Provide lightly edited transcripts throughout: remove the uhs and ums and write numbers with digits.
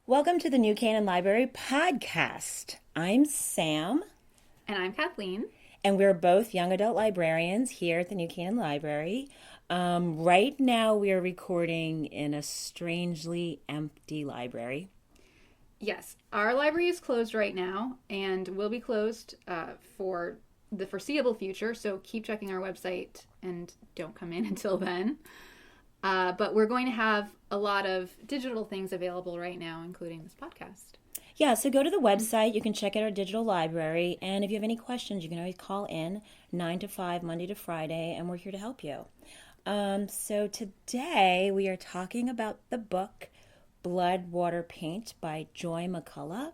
Welcome to the New Canaan Library podcast. I'm Sam, And I'm Kathleen. and we're both young adult librarians here at the New Canaan Library. Right now, we are recording in a strangely empty library. Yes, our library is closed right now and will be closed for the foreseeable future. So keep checking our website and don't come in until then. But we're going to have a lot of digital things available right now, including this podcast. Yeah, so go to the website. You can check out our digital library. And if you have any questions, you can always call in 9 to 5, Monday to Friday, and we're here to help you. So today we are talking about the book Blood, Water, Paint by Joy McCullough.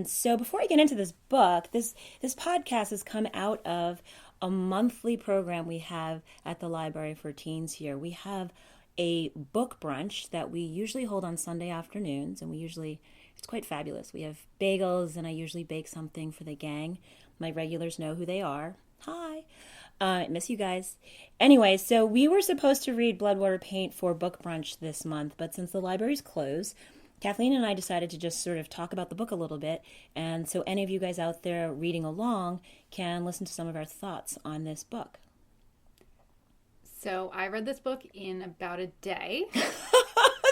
So before I get into this book, this podcast has come out of a monthly program we have at the library for teens here. We have a book brunch that we usually hold on Sunday afternoons, and it's quite fabulous. We have bagels, and I usually bake something for the gang. My regulars know who they are. Hi. I miss you guys. Anyway, so we were supposed to read Blood, Water, Paint for book brunch this month, but since the library's closed, Kathleen and I decided to just sort of talk about the book a little bit. And so any of you guys out there reading along can listen to some of our thoughts on this book. So I read this book in about a day.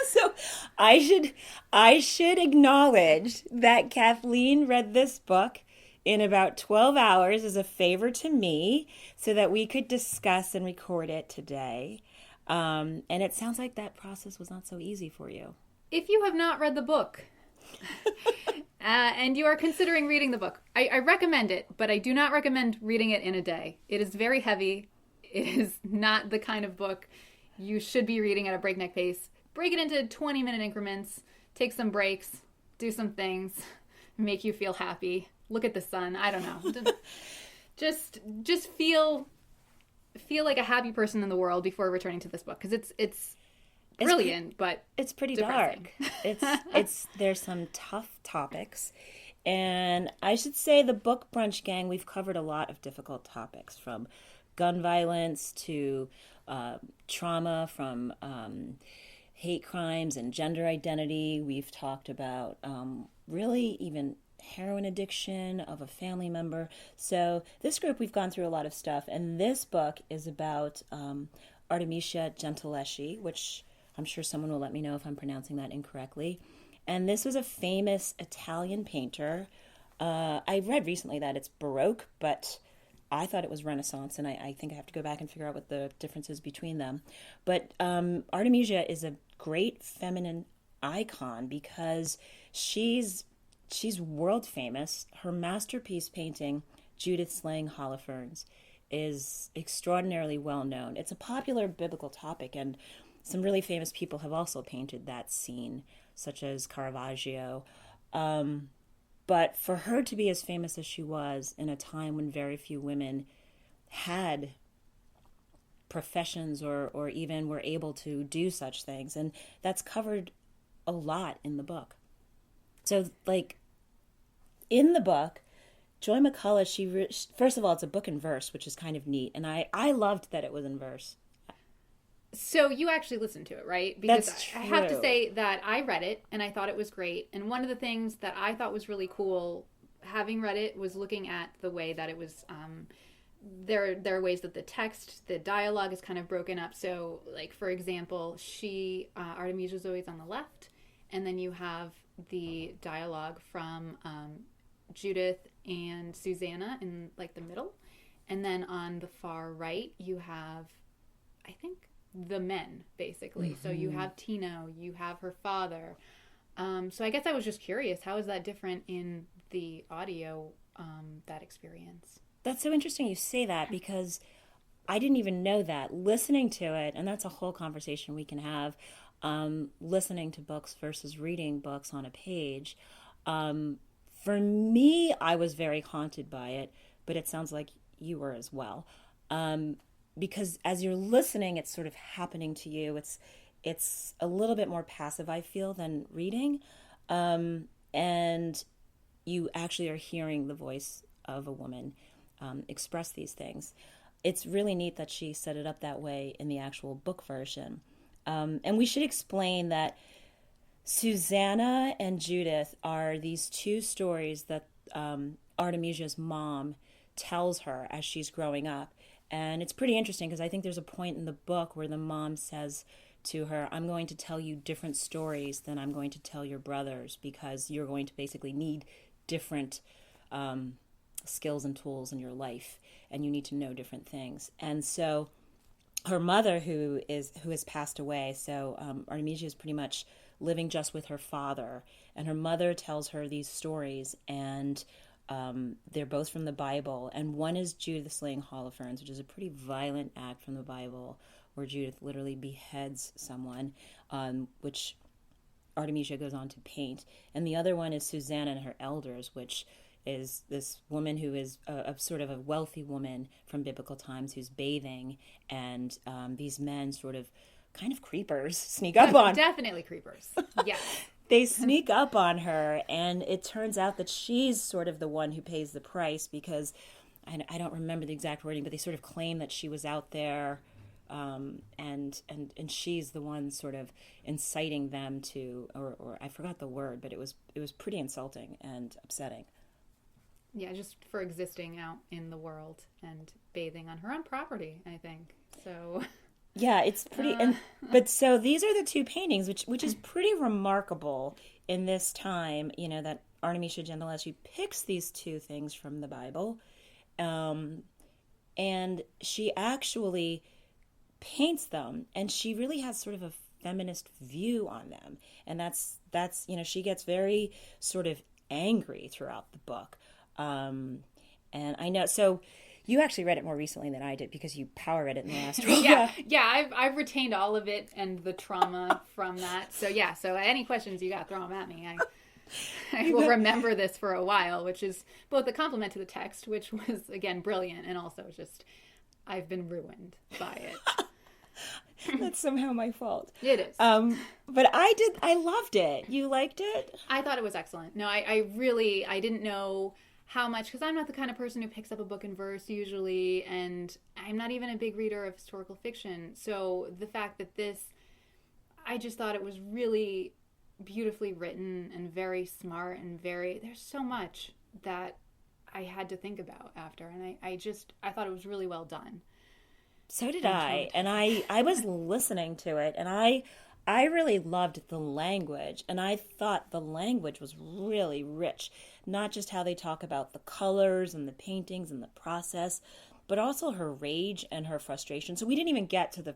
So I should acknowledge that Kathleen read this book in about 12 hours as a favor to me so that we could discuss and record it today. And it sounds like that process was not so easy for you. If you have not read the book and you are considering reading the book, I recommend it, but I do not recommend reading it in a day. It is very heavy. It is not the kind of book you should be reading at a breakneck pace. Break it into 20-minute increments, take some breaks, do some things, make you feel happy. Look at the sun. I don't know. just feel like a happy person in the world before returning to this book, because it's brilliant, but it's pretty depressing. Dark. There's some tough topics, and I should say the book brunch gang, we've covered a lot of difficult topics, from gun violence to trauma, from hate crimes and gender identity. We've talked about really even heroin addiction of a family member. So this group, we've gone through a lot of stuff, and this book is about Artemisia Gentileschi, which I'm sure someone will let me know if I'm pronouncing that incorrectly. And this was a famous Italian painter. I read recently that it's Baroque, but I thought it was Renaissance, and I think I have to go back and figure out what the difference is between them. But Artemisia is a great feminine icon because she's world famous. Her masterpiece painting, Judith slaying Holofernes, is extraordinarily well known. It's a popular biblical topic, and some really famous people have also painted that scene, such as Caravaggio. But for her to be as famous as she was in a time when very few women had professions or even were able to do such things, and that's covered a lot in the book. So, like, in the book, Joy McCullough, first of all, it's a book in verse, which is kind of neat, and I loved that it was in verse. So you actually listened to it, right? Because That's true. I have to say that I read it and I thought it was great. And one of the things that I thought was really cool, having read it, was looking at the way that it was. There are ways that the dialogue is kind of broken up. So, like, for example, Artemisia Zoe's on the left, and then you have the dialogue from Judith and Susanna in, like, the middle, and then on the far right you have, I think, the men, basically. Mm-hmm. So you have Tino, you have her father. So I guess I was just curious, how is that different in the audio, that experience? That's so interesting you say that, because I didn't even know that. Listening to it, and that's a whole conversation we can have, listening to books versus reading books on a page. For me, I was very haunted by it, but it sounds like you were as well. Because as you're listening, it's sort of happening to you. It's a little bit more passive, I feel, than reading. And you actually are hearing the voice of a woman express these things. It's really neat that she set it up that way in the actual book version. And we should explain that Susanna and Judith are these two stories that Artemisia's mom tells her as she's growing up. And it's pretty interesting because I think there's a point in the book where the mom says to her, I'm going to tell you different stories than I'm going to tell your brothers because you're going to basically need different skills and tools in your life, and you need to know different things. And so her mother, who has passed away, so Artemisia is pretty much living just with her father, and her mother tells her these stories, and they're both from the Bible, and one is Judith slaying Holofernes, which is a pretty violent act from the Bible, where Judith literally beheads someone, which Artemisia goes on to paint, and the other one is Susanna and her elders, which is this woman who is a sort of a wealthy woman from biblical times who's bathing, and these men sort of kind of creepers sneak up on. Definitely creepers. Yes. They sneak up on her, and it turns out that she's sort of the one who pays the price because I don't remember the exact wording, but they sort of claim that she was out there, and she's the one sort of inciting them to, or I forgot the word, but it was pretty insulting and upsetting. Yeah, just for existing out in the world and bathing on her own property, I think. So yeah, it's pretty. But so these are the two paintings, which is pretty remarkable in this time. You know that Artemisia Gentileschi picks these two things from the Bible, and she actually paints them, and she really has sort of a feminist view on them, and that's she gets very sort of angry throughout the book. And I know, so you actually read it more recently than I did because you power read it in the last week. Yeah, I've retained all of it and the trauma from that. So yeah, so any questions you got, throw them at me. I will remember this for a while, which is both a compliment to the text, which was again brilliant, and also just I've been ruined by it. That's somehow my fault. It is. But I loved it. You liked it? I thought it was excellent. No, I didn't know how much, because I'm not the kind of person who picks up a book in verse usually, and I'm not even a big reader of historical fiction. So the fact that I just thought it was really beautifully written and very smart and there's so much that I had to think about after, and I thought it was really well done. So did I. And I was listening to it, and I really loved the language, and I thought the language was really rich. Not just how they talk about the colors and the paintings and the process, but also her rage and her frustration. So we didn't even get to the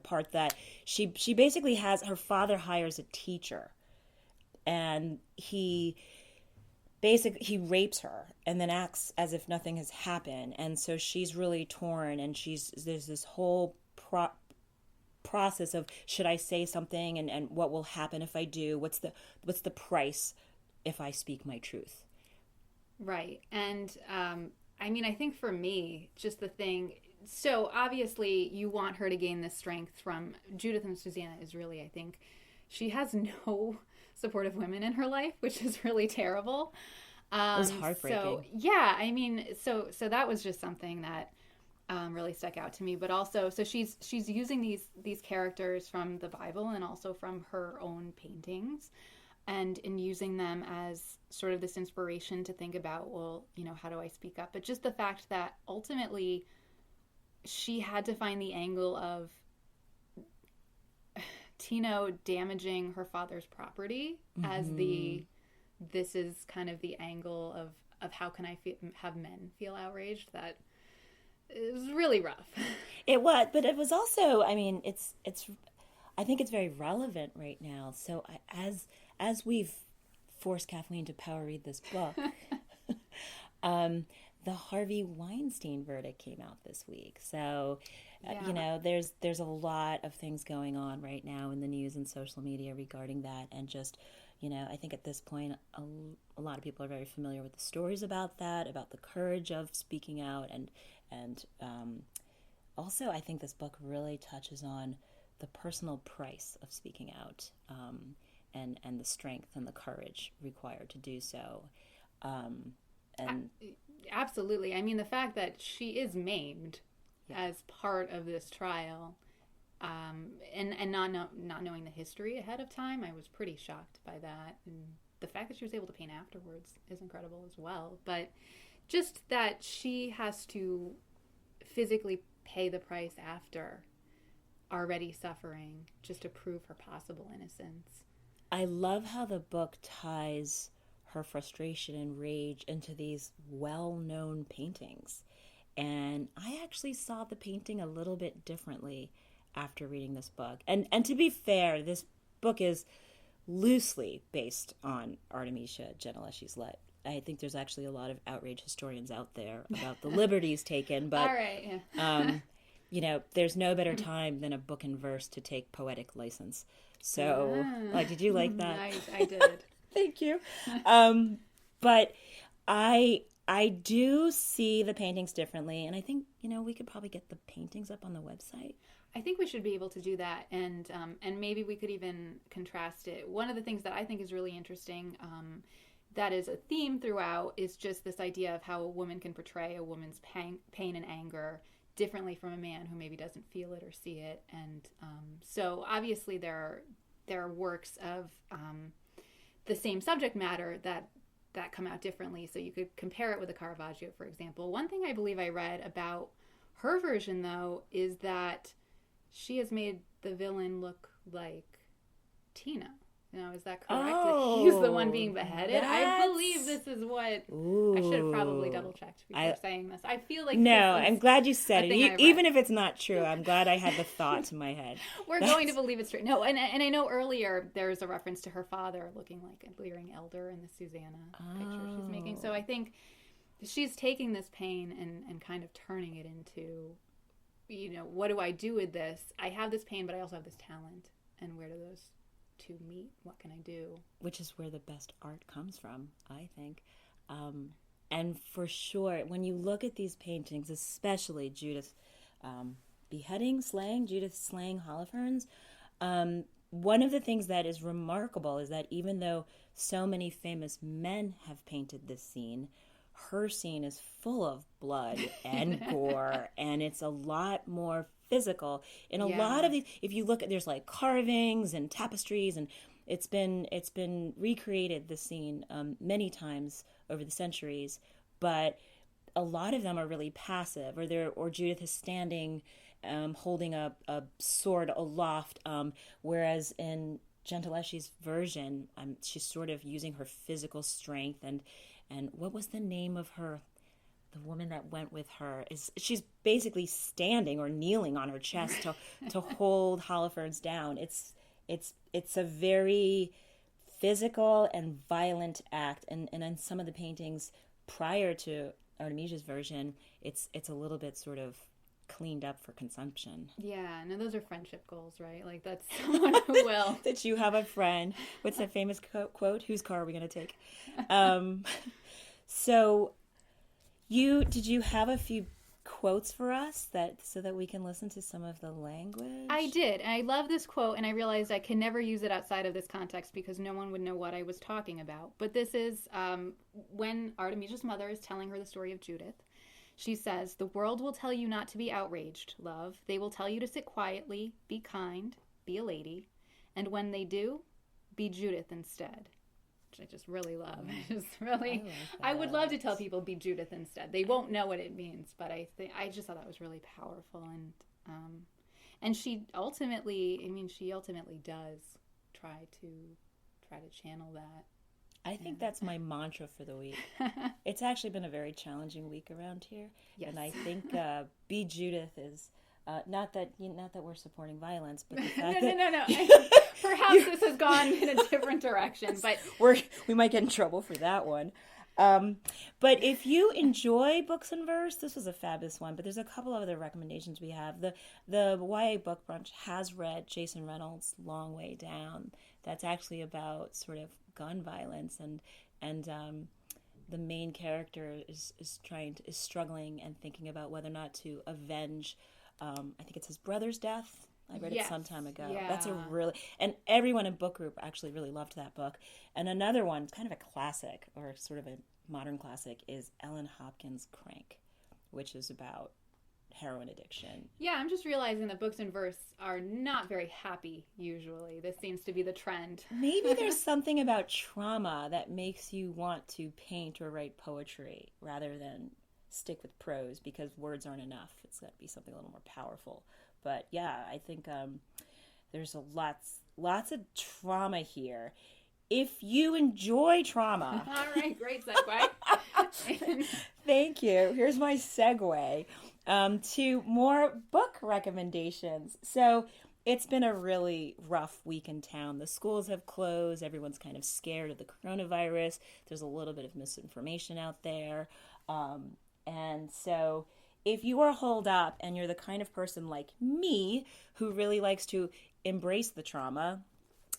part that she basically her father hires a teacher, and he rapes her and then acts as if nothing has happened, and so she's really torn, and there's this whole process of, should I say something, and what will happen if I do, what's the price if I speak my truth. Right. And I think for me, just the thing, so obviously you want her to gain this strength from Judith, and Susanna is really, I think she has no supportive women in her life, which is really terrible. It was heartbreaking. So yeah, so that was just something that really stuck out to me. But also, so she's using these characters from the Bible and also from her own paintings, and in using them as sort of this inspiration to think about, well, how do I speak up? But just the fact that ultimately she had to find the angle of Tino damaging her father's property as this is kind of the angle of how can I have men feel outraged. That is really rough. It was, but it was also, it's I think it's very relevant right now. So as we've forced Kathleen to power read this book, the Harvey Weinstein verdict came out this week. So, there's a lot of things going on right now in the news and social media regarding that. And just, I think at this point, a lot of people are very familiar with the stories about that, about the courage of speaking out. And also, I think this book really touches on the personal price of speaking out, and the strength and the courage required to do so. Absolutely. The fact that she is maimed as part of this trial And not knowing the history ahead of time, I was pretty shocked by that. And the fact that she was able to paint afterwards is incredible as well. But just that she has to physically pay the price after already suffering just to prove her possible innocence. I love how the book ties her frustration and rage into these well-known paintings. And I actually saw the painting a little bit differently after reading this book. And to be fair, this book is loosely based on Artemisia Gentileschi's Let. I think there's actually a lot of outrage historians out there about the liberties taken, but All right, yeah. you know, there's no better time than a book in verse to take poetic license. So, like, did you like that? I did. Thank you. But I do see the paintings differently, and I think, you know, we could probably get the paintings up on the website. I think we should be able to do that, and maybe we could even contrast it. One of the things that I think is really interesting, that is a theme throughout, is just this idea of how a woman can portray a woman's pain and anger differently from a man who maybe doesn't feel it or see it. And so obviously there are works of the same subject matter that come out differently. So you could compare it with a Caravaggio, for example. One thing I believe I read about her version, though, is that she has made the villain look like Tina. Now, is that correct? Oh, that he's the one being beheaded? I believe this is what... Ooh. I should have probably double-checked before saying this. I feel like... No, I'm glad you said it. Even if it's not true, I'm glad I had the thought in my head. We're going to believe it's true. No, and I know earlier there's a reference to her father looking like a leering elder in the Susanna picture she's making. So I think she's taking this pain and kind of turning it into, you know, what do I do with this? I have this pain, but I also have this talent. And where do those to meet? What can I do? Which is where the best art comes from, I think. And for sure, when you look at these paintings, especially Judith Judith slaying Holofernes, one of the things that is remarkable is that even though so many famous men have painted this scene, her scene is full of blood and gore, and it's a lot more physical. In a lot of these, if you look at, there's like carvings and tapestries, and it's been recreated, the scene, many times over the centuries, but a lot of them are really passive, or Judith is standing, holding a sword aloft, whereas in Gentileschi's version, she's sort of using her physical strength, and what was the name of her? The woman that went with her, she's basically standing or kneeling on her chest to hold Holofernes down. It's a very physical and violent act, and in some of the paintings prior to Artemisia's version, it's a little bit sort of cleaned up for consumption. Yeah, no, those are friendship goals, right? Like, that's someone who will. That you have a friend. What's that famous quote? Whose car are we going to take? So, did you have a few quotes for us so that we can listen to some of the language? I did. And I love this quote, and I realized I can never use it outside of this context because no one would know what I was talking about. But this is when Artemisia's mother is telling her the story of Judith. She says, "The world will tell you not to be outraged, love. They will tell you to sit quietly, be kind, be a lady. And when they do, be Judith instead." Which I just really love. I would love to tell people be Judith instead. They won't know what it means, but I just thought that was really powerful. And she ultimately does try to channel that. I think that's my mantra for the week. It's actually been a very challenging week around here, yes. And I think "Be Judith" is not that we're supporting violence, but the fact no. Perhaps this has gone in a different direction, but we might get in trouble for that one. But if you enjoy books in verse, this was a fabulous one. But there's a couple of other recommendations we have. The YA Book Brunch has read Jason Reynolds' Long Way Down. That's actually about sort of gun violence, and the main character is struggling and thinking about whether or not to avenge. I think it's his brother's death. I read it some time ago. Yeah. That's and everyone in book group actually really loved that book. And another one, kind of a classic, or sort of a modern classic, is Ellen Hopkins' Crank, which is about heroin addiction. Yeah, I'm just realizing that books in verse are not very happy usually. This seems to be the trend. Maybe there's something about trauma that makes you want to paint or write poetry rather than stick with prose because words aren't enough. It's got to be something a little more powerful. But yeah, I think there's lots of trauma here. If you enjoy trauma, All right, great segue. thank you. Here's my segue to more book recommendations. So it's been a really rough week in town. The schools have closed. Everyone's kind of scared of the coronavirus. There's a little bit of misinformation out there. And so if you are holed up and you're the kind of person like me who really likes to embrace the trauma,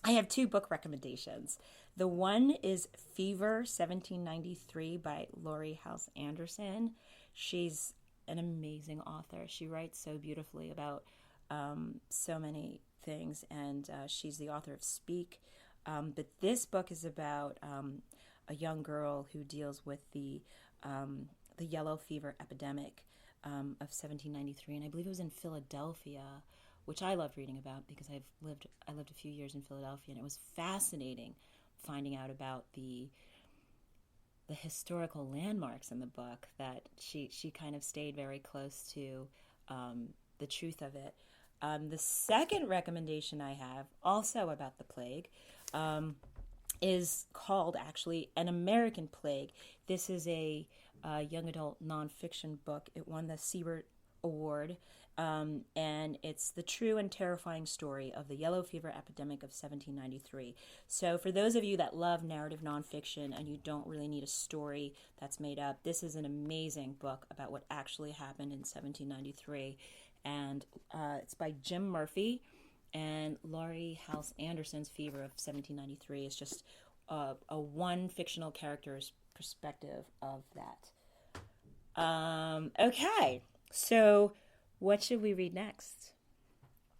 I have two book recommendations. The one is Fever 1793 by Laurie House Anderson. She's an amazing author. She writes so beautifully about so many things, and she's the author of Speak. But this book is about a young girl who deals with the yellow fever epidemic of 1793, and I believe it was in Philadelphia, which I loved reading about because I lived a few years in Philadelphia, and it was fascinating finding out about the historical landmarks in the book. That she kind of stayed very close to the truth of it. The second recommendation I have, also about the plague, is called actually An American Plague. This is a young adult nonfiction book. It won the Siebert Award, and it's the true and terrifying story of the yellow fever epidemic of 1793. So for those of you that love narrative nonfiction and you don't really need a story that's made up, this is an amazing book about what actually happened in 1793. And it's by Jim Murphy, and Laurie House Anderson's Fever of 1793 is just a one fictional character's perspective of that. Okay, so what should we read next?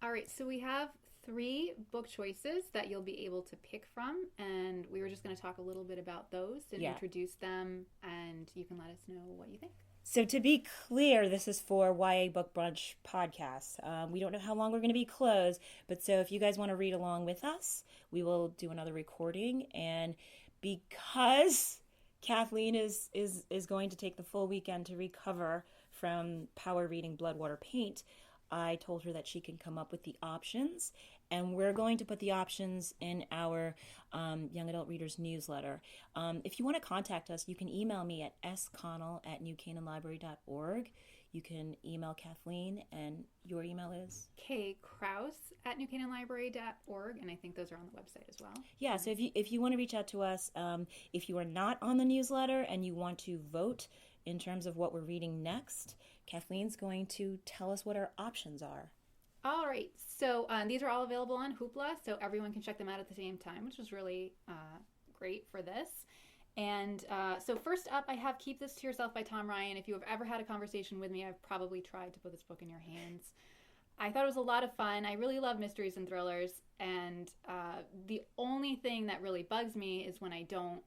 All right, so we have 3 book choices that you'll be able to pick from, and we were just going to talk a little bit about those and introduce them, and you can let us know what you think. So to be clear, this is for YA Book Brunch podcast. We don't know how long we're going to be closed, but so if you guys want to read along with us, we will do another recording. And because Kathleen is going to take the full weekend to recover from power reading Bloodwater Paint, I told her that she can come up with the options, and we're going to put the options in our Young Adult Readers newsletter. If you want to contact us, you can email me at sconnell@newcanaanlibrary.org. You can email Kathleen, and your email is? kkraus@newcanaanlibrary.org, and I think those are on the website as well. Yeah, so if you want to reach out to us, if you are not on the newsletter and you want to vote in terms of what we're reading next, Kathleen's going to tell us what our options are. All right, so these are all available on Hoopla, so everyone can check them out at the same time, which is really great for this. And so first up, I have Keep This to Yourself by Tom Ryan. If you have ever had a conversation with me, I've probably tried to put this book in your hands. I thought it was a lot of fun. I really love mysteries and thrillers, and the only thing that really bugs me is when I don't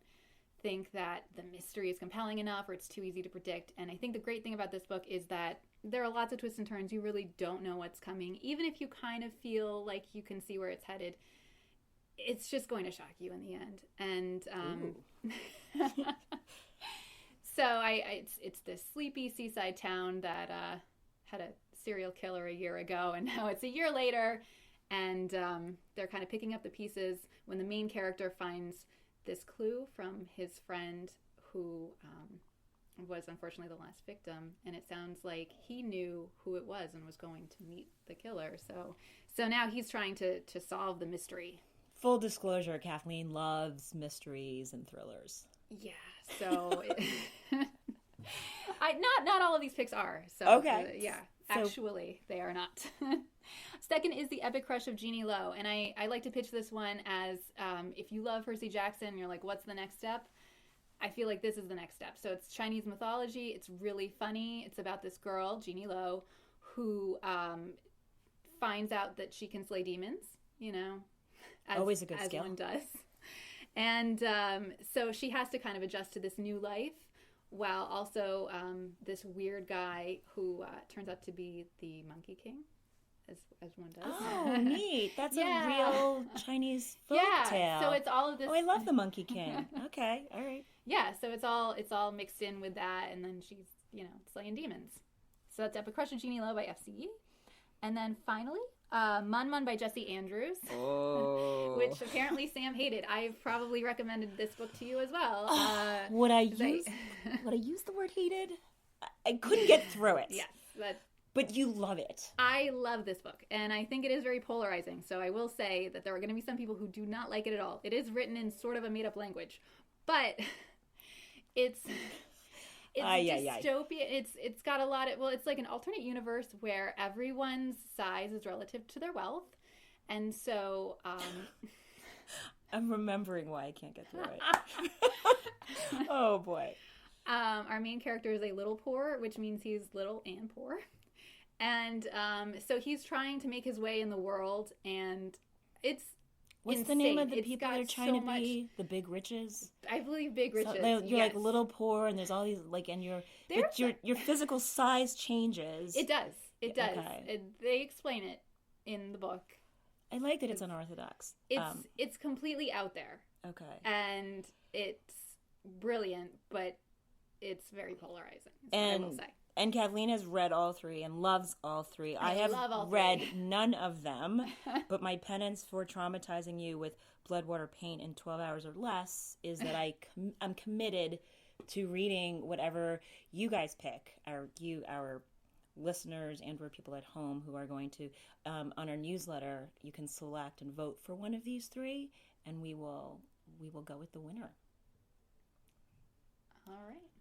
think that the mystery is compelling enough or it's too easy to predict. And I think the great thing about this book is that there are lots of twists and turns. You really don't know what's coming. Even if you kind of feel like you can see where it's headed, it's just going to shock you in the end. And so it's this sleepy seaside town that had a serial killer a year ago, and now it's a year later, and they're kind of picking up the pieces when the main character finds this clue from his friend who was unfortunately the last victim, and it sounds like he knew who it was and was going to meet the killer. So now he's trying to solve the mystery. Full disclosure, Kathleen loves mysteries and thrillers. Yeah, so not all of these picks are. So okay, actually they are not. Second is The Epic Crush of Jeannie Lo, and I like to pitch this one as if you love Percy Jackson and you're like, what's the next step? I feel like this is the next step. So it's Chinese mythology. It's really funny. It's about this girl, Jeannie Lo, who finds out that she can slay demons, always a good skill. One does. And so she has to kind of adjust to this new life while also this weird guy who turns out to be the Monkey King, as one does. Oh, neat. That's Yeah. a real Chinese folk Yeah, tale. so it's all of this. Oh, I love the Monkey King. Okay, all right. Yeah, so it's all mixed in with that, and then she's slaying demons. So that's Epic Crush of Genie Low by FCE, and then finally Mun Mun by Jesse Andrews, which apparently Sam hated. I've probably recommended this book to you as well. Would I use the word hated? I couldn't get through it. Yes, but you love it. I love this book, and I think it is very polarizing. So I will say that there are going to be some people who do not like it at all. It is written in sort of a made-up language, but it's dystopian. It's got a lot of, it's like an alternate universe where everyone's size is relative to their wealth, and so I'm remembering why I can't get through it. Oh boy. Our main character is a little poor, which means he's little and poor. And so he's trying to make his way in the world, and it's What's insane. the name of the It's people got they're trying so to be? The big riches? I believe big riches. So you're like yes. little poor, and there's all these and your physical size changes. It does. It does. Okay. They explain it in the book. I like that it's unorthodox. It's completely out there. Okay. And it's brilliant, but it's very polarizing. Is what I will say. And Kathleen has read all three and loves all three. I have love all read three. none of them, but my penance for traumatizing you with blood, water, paint in 12 hours or less is that I'm committed to reading whatever you guys pick, our listeners and or people at home who are going to, on our newsletter, you can select and vote for one of these three, and we will go with the winner.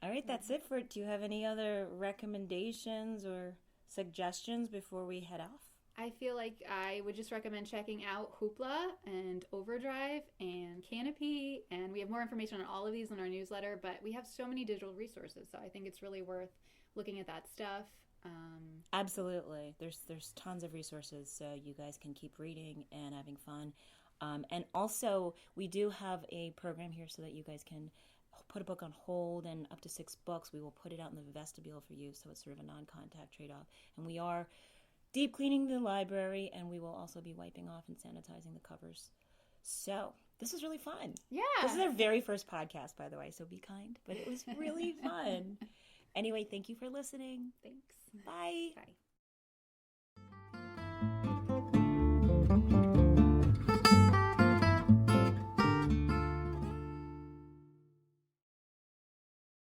All right, that's it for it. Do you have any other recommendations or suggestions before we head off? I feel like I would just recommend checking out Hoopla and Overdrive and Canopy, and we have more information on all of these in our newsletter, but we have so many digital resources, so I think it's really worth looking at that stuff. Absolutely. There's tons of resources, so you guys can keep reading and having fun. And also, we do have a program here so that you guys can put a book on hold, and up to 6 books. We will put it out in the vestibule for you, so it's sort of a non-contact trade-off. And we are deep cleaning the library, and we will also be wiping off and sanitizing the covers. So this was really fun. Yeah. This is our very first podcast, by the way, so be kind. But it was really fun. Anyway, thank you for listening. Thanks. Bye. Bye.